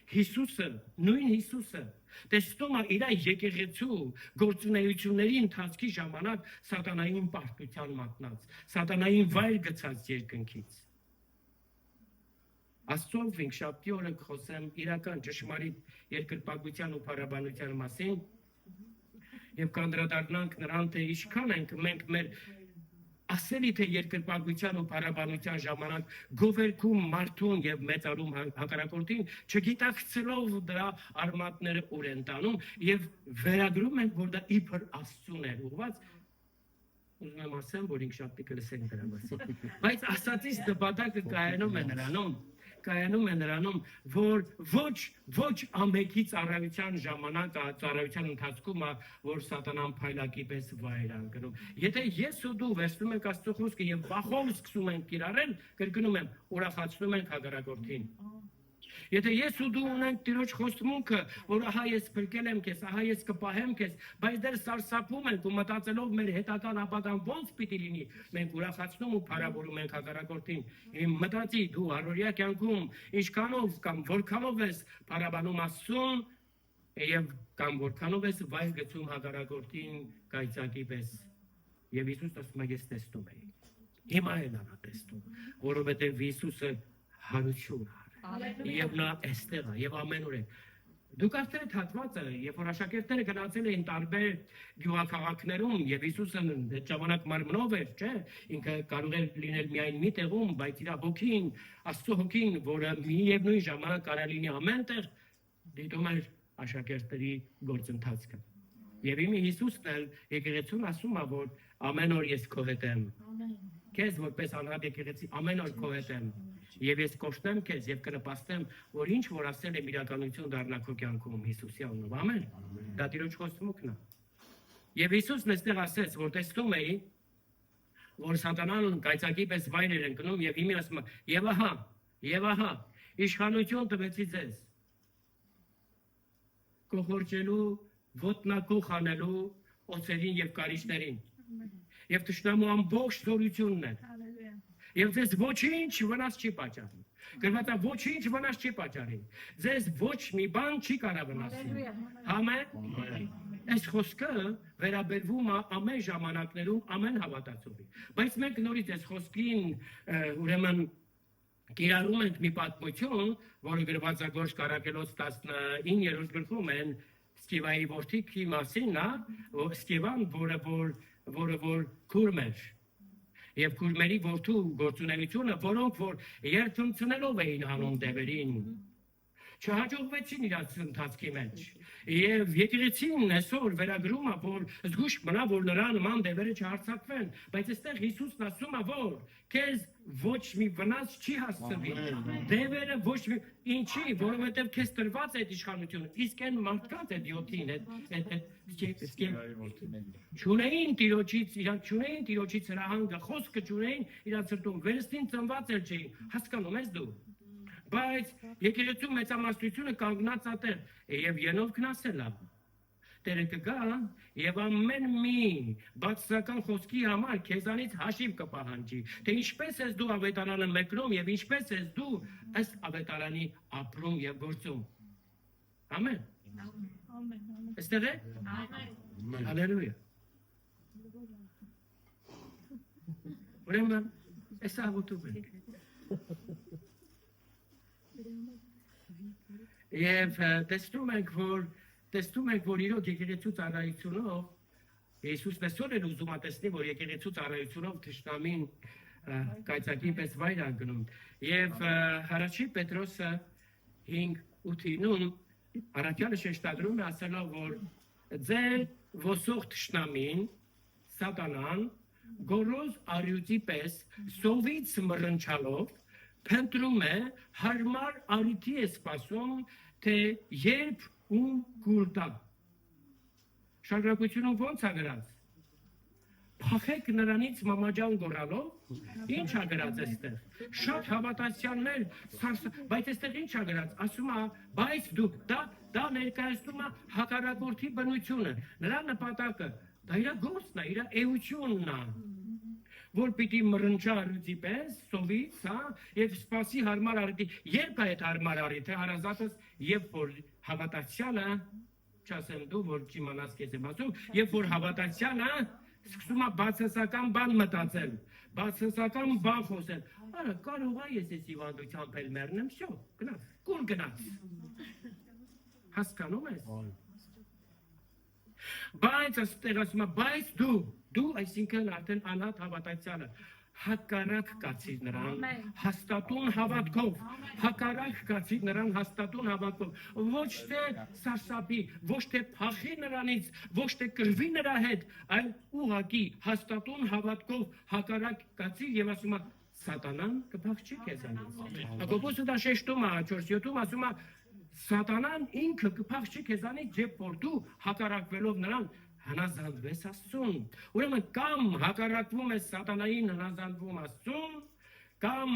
Հիսուսը, նույն Հիսուսը տեսնում է իր եկեղեցու գործունեությունների ընթացքի ժամանակ սատանային պարտության մատնած, սատանային վայր գցած երկնքից։ Աստծով շաբթի օրը խոսեմ իրական ճշմարիտ երկրպագության ու փառաբանության մասին, եւ կանդրադառնանք նրան, թե ինչքան ենք մենք մեր ասելի թե երկրպագության ու փառաբանության ժամանակ գովերքում մարդուն եւ մեծարում հակառակորդին, չգիտակցելով դրա արմատները ուր են տանում եւ վերագրում են, որ դա իբր Աստծուն է ուղված։ Ուզում եմ ասեմ, որ ինք շատ կլսեն դրա մասին։ Բայց ասածից նպատակը կայանում է նրանում, որ ոչ ամենքի ծառայության ժամանակ, ծառայության ընթացքում, որ սատանան փայլակի պես վայր անգնում։ Եթե ես ու դու վերցնում ենք Աստծո խոսքը եւ վախով սկսում ենք կիրառել, կրկնում եմ, ուրախացնում ենք հակառակորդին։ Եթե ես ու դու ունենք Տիրոջ խոստմունքը, որ ահա ես փրկել եմ քեզ, ահա ես կպահեմ քեզ, բայց դեռ սարսափում ենք ու մտածելով մեր հետական ապագան ոնց պիտի լինի, մենք ուրախացնում ու փառաբորում ենք հակառակորդին։ Մտածի դու առօրյա կյանքում ինչքանով կամ որքանով ես փառաբանում Աստծուն եւ կամ որքանով ես վայր գցում հակառակորդին կայծակի պես։ Եվ Հիսուսը ասում է, ես տեսնում եմ։ Հիմա էլ նա տեսնում, որովհետեւ Հիսուսը հարություն է։ Եվ նա այստեղ է, եւ ամենուր է։ Դուք արդեն այդ հատվածը, երբ որ աշակերտները գնացել էին տարբեր գյուղաքաղաքներում եւ Հիսուսը այդ ժամանակ մարմնով էր, չէ՞, ինքը կարող էր լինել միայն մի տեղում, բայց իր հոգին, Աստծո հոգին, որը միևնույն ժամանակ կարող լինի ամեն տեղ, դիտում էր աշակերտների գործընթացը։ Եվ իմի Հիսուսն էլ եկեղեցուն ասում է, որ ամեն օր ես քո հետ եմ։ Քեզ որպես անհատ եկեղեցի ամեն օր քո հետ եմ։ Եվ ես կօգնեմ քեզ եւ կնպաստեմ, որ ինչ որ ասել եմ իրականություն դառնա քո կյանքում Հիսուսի անունով։ Ամեն։ Դա Տիրոջ խոստմունքն է։ Եվ Հիսուսն այստեղ ասեց, որ տեսնում էի, որ սատանան կայծակի պես վայր էր ընկնում եւ իմի ասում է. եւ ահա, իշխանություն տվեցի ձեզ։ Կողորջելու, ոտնակուխ անելու օծերին եւ կարիճներին։ Եվ թշնամու ամբողջ զորությունն է։ Եվ ձեզ ոչինչ վնաս չի պատճառի։ Գրված է ոչինչ վնաս չի պատճառի։ Ձեզ ոչ մի բան չի կարող վնասել։ Ամեն։ Այս խոսքը վերաբերվում է ամեն ժամանակներում ամեն հավատացողի։ Բայց մենք նորից այս խոսքին ուրեմն կիրառում ենք մի պատմություն, որը գրված է Գործք առաքելոց 19-րդ գլխում են Սկիվայի որդիքի մասին, Սկիվան, որը քուրմ էր։ Եվ քուրմերի որդու գործունեությունը, որոնք որ երթունցնելով էին անում դևերին, չհաջողվեցին իրաց ընթացքի մեջ։ Եվ եկեղեցին այսօր վերագրում է, որ զգուշ մնա, որ նրա նման դևերը չհարձակվեն, բայց այստեղ Հիսուսն ասում է, որ քեզ ոչ մի վնաս չի հասցվի։ Դևերը ոչ մի ինչի, որովհետև քեզ տրված է այդ իշխանությունը, իսկ այն մարդկանց այդ յոթին, չունեին Տիրոջից հրահանգը, խոսքը չունեին իրանց սրտում, վերստին ծնված էլ չէին, հասկանում ես դու։ Բայց եկեղեցու մեծամասնությունը կանգնած ատեղ եւ Ենովքն ասել է. Տերը կգա եւ ամեն մի բացասական խոսքի համար քեզանից հաշիվ կպահանջի, թե ինչպես ես դու ավետարանը մեկնում եւ ինչպես ես դու ըստ ավետարանի ապրում եւ գործում։ Ամեն։ Ամեն։ Այստեղ է։ Ամեն։ Հալելույա։ Ուրեմն, այս աղոթում ենք։ Եվ տեսնում ենք, որ իրոք եկեղեցու ծառայությունով Հիսուսն այսօր էլ ուզում է տեսնել, որ եկեղեցու ծառայությունով թշնամին կայծակի պես վայր է գնում։ Եվ Հռոմեացի Պետրոսը 5:8-ում առաքյալը շեշտադրում է ասելով, որ ձեր ոսող թշնամին, սատանան, գոռոզ արյուծի պես սովից մռնչալով փնտրում է, հարմար առիթի է սպասում, թե երբ ում գուլ տա։ Շարունակությունում ո՞նց է գրած։ Փախեք նրանից մամաջան գոռալով, ինչ է գրած այստեղ։ Շատ հավատացյալներ, բայց այստեղ ինչ է գրած։ Ասում է, բայց դուք դա ներկայացնում է հակառակորդի բնությունը, նրա նպատակը, դա իր գործն է, իր էությունն է։ Որ պիտի մռնչա արյուծի պես, սովից, եւ սպասի հարմար առիթի։ Երբ է այդ հարմար առիթը, հարազատս, երբ որ հավատացյալը, չասեմ դու, որ չիմանաս քեզ եմ ասում, երբ որ հավատացյալը սկսում է բացասական բան մտածել, բացասական բան խոսել։ Արա, կարող է ես այս հիվանդությամբ էլ մեռնեմ, շո, գնաց, կուլ գնաց։ Հասկանում ես։ Բայց այստեղ ասում է, բայց դու այսինքն արդեն անհատ հավատացյալը հակառակ կացիր նրան հաստատուն հավատքով, հակառակ կացիր նրան հաստատուն հավատքով, ոչ թե սարսափի, ոչ թե փախի նրանից, ոչ թե կռվի նրա հետ, այլ ուղղակի հաստատուն հավատքով հակառակ կացիր եւ ասում է սատանան կփախչի քեզանից։ Հակոբոսը դա շեշտում է 4:7-ում ասում է սատանան ինքը կփախչի քեզանից, երբ որ դու հակառակվելով նրան հնազանդվես Աստծուն։ Ուրեմն կամ հակառակվում ես սատանային հնազանդվում Աստծուն, կամ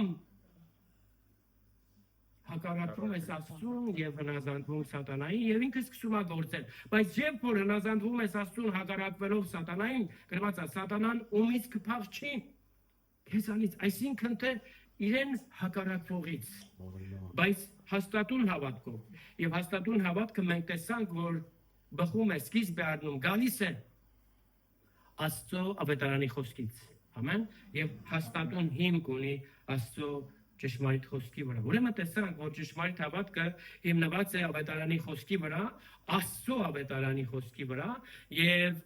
հակառակվում ես Աստծուն եւ հնազանդվում սատանային եւ ինքը սկսում է գործել։ Բայց երբ որ հնազանդվում ես Աստծուն հակառակվելով սատանային, գրված է սատանան ումից կփախչի քեզանից, այսինքն թե իրեն հակառակվողից, բայց հաստատուն հավատքով։ Եվ հաստատուն հավատքը մենք տեսանք, որ բխում է, սկիզբ է առնում, գալիս է Աստծո ավետարանի խոսքից, ամեն, եւ հաստատուն հիմք ունի Աստծո ճշմարիտ խոսքի վրա։ Ուրեմն տեսանք, որ ճշմարիտ հավատքը հիմնված է ավետարանի խոսքի վրա, Աստծո ավետարանի խոսքի վրա, եւ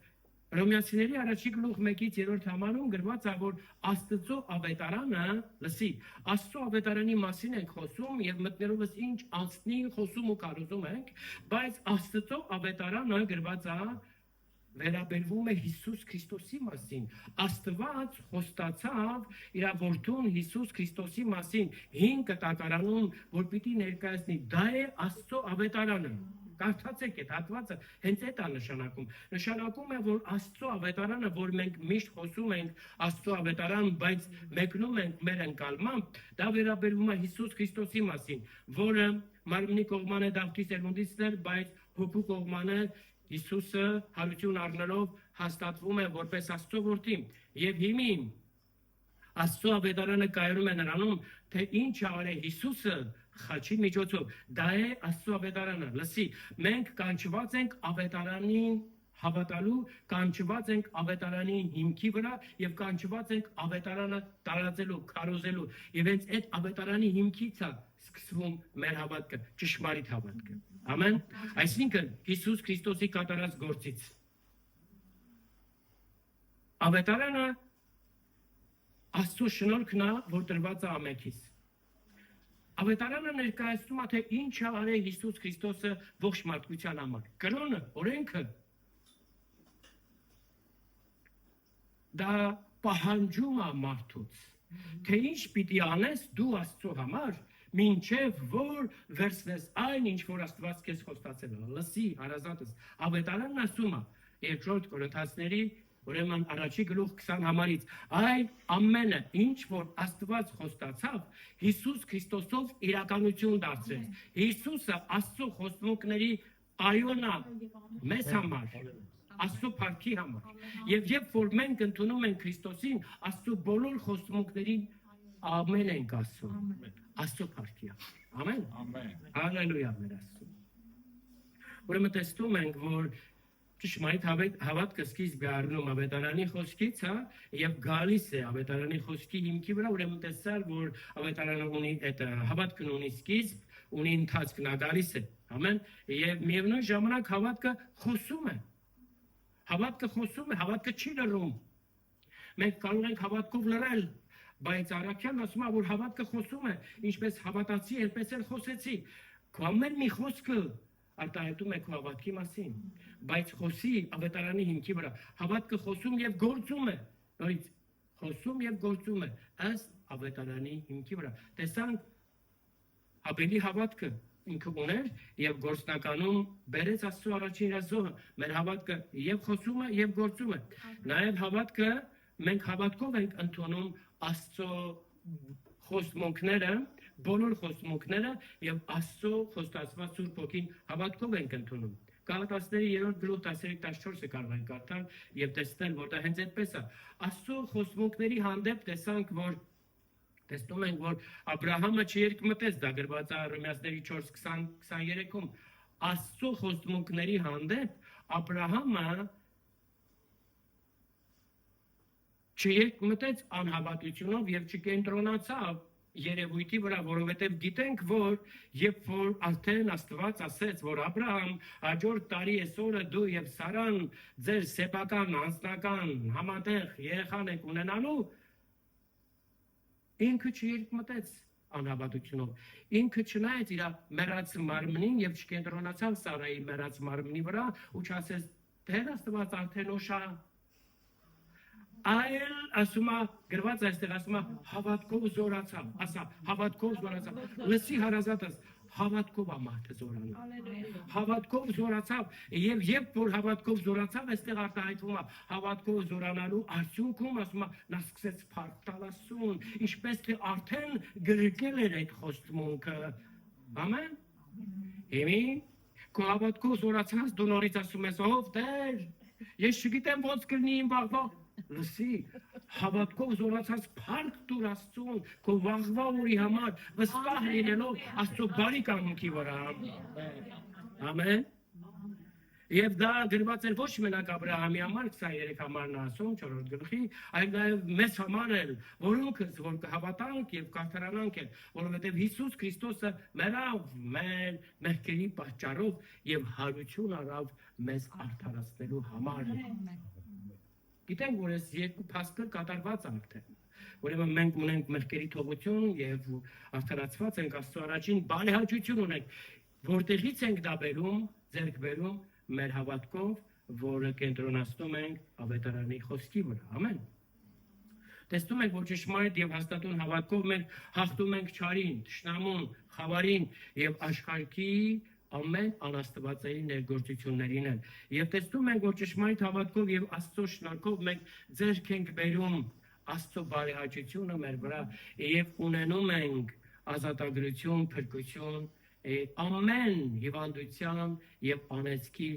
Հռոմեացիների առաջի գլուխ 1-3 համարում գրված է, որ Աստծո ավետարանը, լսի, Աստծո ավետարանի մասին ենք խոսում եւ մտնելով ինչ անցնի խոսում ու կարոզում ենք, բայց Աստծո ավետարանը գրված է վերաբերվում է Հիսուս Քրիստոսի մասին։ Աստված խոստացավ իր որդուն Հիսուս Քրիստոսի մասին 5 կտակարանում, որ պիտի ներկայացնի։ Դա է Աստծո ավետարանը։ Կարդացեք այդ հատվածը, հենց այդ է նշանակում։ Նշանակում է, որ Աստծո ավետարանը, որ մենք միշտ խոսում ենք Աստծո ավետարան, բայց մեկնում ենք մեր ընկալմամբ, դա վերաբերվում է Հիսուս Քրիստոսի մասին, որը մարմնի կողմանը Դավթի սերունդիցն էր, բայց հոգու կողմանը Հիսուսը հարություն առնելով հաստատվում է որպես Աստծո որդի։ Եվ հիմի Աստծո ավետարանը կայանում է նրանում, թե ինչ արել Հիսուսը խաչի միջոցով։ Դա է Աստծո ավետարանը։ Լսի, մենք կանչված ենք ավետարանին հավատալու, կանչված ենք ավետարանի հիմքի վրա եւ կանչված ենք ավետարանը տարածելու, քարոզելու։ Եվ հենց այդ ավետարանի հիմքից է սկսվում մեր հավատքը, ճշմարիտ հավատքը։ Ամեն։ Այսինքն Հիսուս Քրիստոսի կատարած գործից ավետարանը Աստծո շնորհքն է, որ տրված է ամենքից։ Ավետարանը ներկայացնում է, թե ինչ է արել Հիսուս Քրիստոսը ողջ մարդկության համար։ Կրոնը, օրենքը դա պահանջում է մարդուց, թե ինչ պիտի անես դու Աստծո համար, մինչև որ վերցնես այն, ինչ որ Աստված քեզ խոստացել է։ Լսի, հարազատս, ավետարանն ասում է 2 Կորինթացիների ուրեմն առաջի գլուխ 20 համարից, այ ամենը, ինչ որ Աստված խոստացավ, Հիսուս Քրիստոսով իրականություն դարձրեց։ Հիսուսը Աստծո խոստումների այոնա մեզ համար, Աստծո փառքի համար։ Եվ երբ որ մենք ընդունում ենք Քրիստոսին, Աստծո բոլոր խոստումներին ամեն ենք ասում։ Աստծո փառքի համար։ Ամեն։ Ամեն։ Հալելույա մեր Աստծո։ Ուրեմն տեսնում ենք, որ ճշմարիտ հավատքը սկիզբ է առնում ավետարանի խոսքից, եւ գալիս է ավետարանի խոսքի հիմքի վրա, ուրեմն տեսար, որ ավետարանը ունի այդ հավատքն ունի սկիզբ, ունի ընթացք, նա գալիս է, ամեն, եւ միևնույն ժամանակ հավատքը խոսում է։ Հավատքը խոսում է, հավատքը չի լռում։ Մենք կարող ենք հավատքով լռել, բայց Արաքյանն ասում է, որ հավատքը խոսում է, ինչպես հավատացի, այնպես էլ խոսեցի։ Քո ամեն մի խոսքը արտահայտում է քո հավատքի մասին, բայց խոսի ավետարանի հիմքի վրա։ Հավատքը խոսում եւ գործում է, նորից խոսում եւ գործում է ըստ ավետարանի հիմքի վրա։ Տեսանք Հաբելի հավատքը ինքը ուներ եւ գործնականում բերեց Աստծո առաջին զոհը։ Մեր հավատքը եւ խոսում է եւ գործում է։ Նաեւ հավատքը մենք հավատքով ենք ընդունում Աստծո խոստումները, բոլոր խոստումները եւ Աստծո խոստացված Սուրբ Հոգին հավատքով ենք ընդունում։ Գաղատացիների 3 գլուխ 13-14-ը կարող ենք կարդալ եւ տեսնել, որ դա հենց այդպես է։ Աստծո խոստումների հանդեպ տեսնում ենք, որ Աբրահամը չերկմտեց, դա գրված է Հռոմեացիների 4:20-23-ում։ Աստծո խոստումների հանդեպ Աբրահամը չերկմտեց անհավատությունով եւ չկենտրոնացավ երևույթի վրա, որովհետև գիտենք, որ երբ որ արդեն Աստված ասեց, որ Աբրահամ հաջորդ տարի այսօրը դու եւ Սարան ձեր սեփական անձնական համատեղ երեխան եք ունենալու, ինքը չերկմտեց անհավատությունով։ Ինքը չնայեց իր մեռած մարմնին եւ չկենտրոնացավ Սարայի մեռած մարմնի վրա ու չասեց Տեր Աստված արդեն օշա այլ ասում է գրված այստեղ ասում է հավատքով զորացավ, ասա հավատքով զորացավ, լսի հարազատս հավատքով է մարդը զորանում, հավատքով զորացավ եւ երբ որ հավատքով զորացավ, այստեղ արտահայտվում է հավատքով զորանալու արդյունքում ասում է նա սկսեց փառք տալ Աստծուն, ինչպես թե արդեն գրկել էր այդ խոստմունքը, ամեն, հիմի քո հավատքով զորացած դու նորից ասում ես ով Տեր, ես չգիտեմ ոնց կլինի իմ վաղվա լսի, հավատքով զորացած փառք տուր Աստծուն, քո վաղվա օրի համար վստահ լինելով Աստծո բարի կամքի վրա։ Ամեն։ Եվ դա գրված էր ոչ մենակ Աբրահամի համար 23 համարն ասում 4-րդ գլխի, այլ նաև մեզ համար էլ, որոնքս որ կհավատանք եւ կարդարանանք էլ, որովհետեւ Հիսուս Քրիստոսը մեռավ մեր մեղքերի պատճառով եւ հարություն արավ մեզ արդարացնելու համար։ Գիտենք, որ այս երկու փաստը կատարված արդեն։ Ուրեմն մենք ունենք մեղքերի թողություն եւ արդարացված ենք Աստծո առաջին բարեհաճություն ունենք, որտեղից ենք դա բերում, ձեռք բերում մեր հավատքով, որը կենտրոնացնում ենք ավետարանի խոսքի վրա։ Ամեն։ Տեսնում ենք, որ ճշմարիտ եւ հաստատուն հավատքով մենք հաղթում ենք չարին, թշնամուն, խավարին եւ աշխարհի ամեն անաստվածային ներգործություններին են։ Եվ տեսնում ենք, որ ճշմարիտ հավատքով եւ Աստծո շնորհքով մենք ձեռք ենք բերում Աստծո բարեհաճությունը մեր վրա եւ ունենում ենք ազատագրություն, փրկություն, ամեն հիվանդության եւ անեծքի,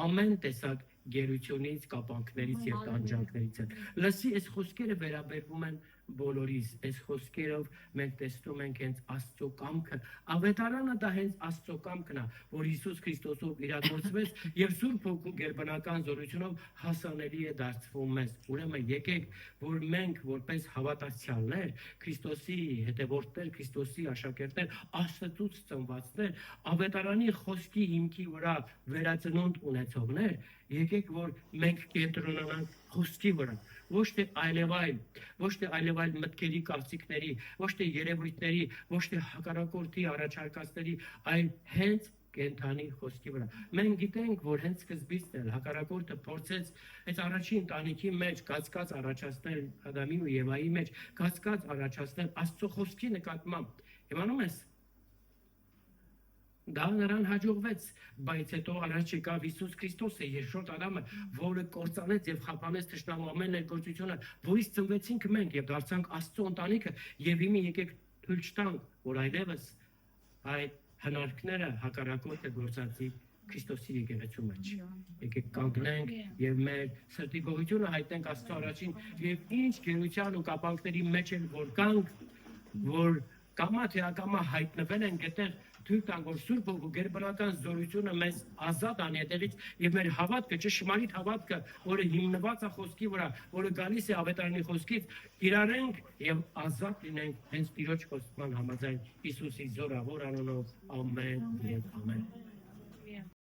ամեն տեսակ գերությունից, կապանքներից եւ տանջանքներից են։ Լսի, այս խոսքերը վերաբերվում են բոլորիս, այս խոսքերով մենք տեսնում ենք հենց Աստծո կամքը, ավետարանը դա հենց Աստծո կամքն է, որ Հիսուս Քրիստոսով իրագործվեց եւ Սուրբ Հոգու գերբնական զորությունով հասանելի է դարձվում մեզ։ Ուրեմն եկեք, որ մենք որպես հավատացյալներ, Քրիստոսի հետևորդներ, Քրիստոսի աշակերտներ, Աստծուց ծնվածներ, ավետարանի խոսքի հիմքի վրա վերածնունդ ունեցողներ, եկեք, որ մենք կենտրոնանանք խոսքի վրա, ոչ թե այլևայլ մտքերի կարծիքների, ոչ թե երևույթների, ոչ թե հակառակորդի առաջարկածների, այլ հենց կենթանի խոսքի վրա։ Մենք գիտենք, որ հենց սկզբից էլ հակառակորդը փորձեց այս առաջին ընտանիքի մեջ կասկած առաջացնել Ադամի ու Եվայի մեջ, կասկած առաջացնել Աստծո խոսքի նկատմամբ։ Իմանում ես, դա նրան հաջողվեց, բայց հետո առաջ եկավ Հիսուս Քրիստոսը, երկրորդ Ադամը, որը կործանեց եւ խափանեց թշնամու ամեն ներգործությունը, որից ծնվեցինք մենք եւ դարձանք Աստծո ընտանիքը, եւ հիմա եկեք թույլ չտանք, որ այլևս այդ հնարքները հակառակորդը գործածի Քրիստոսի եկեղեցու մեջ։ Եկեք կանգնենք եւ մեր սրտի գոհությունը հայտնենք Աստծո առաջին եւ ինչ գերության ու կապանքների մեջ են որ կանք, որ կամա թե ակամա հայտնվել են այդտեղ թույլ տանք, որ Սուրբ Հոգու գերբնական զորությունը մեզ ազատ անի այդտեղից եւ մեր հավատքը, ճշմարիտ հավատքը, որը հիմնված է խոսքի վրա, որը գալիս է ավետարանի խոսքից, կիրառենք եւ ազատ լինենք հենց Տիրոջ խոստման համաձայն Հիսուսի զորավոր անունով։ Ամեն եւ ամեն։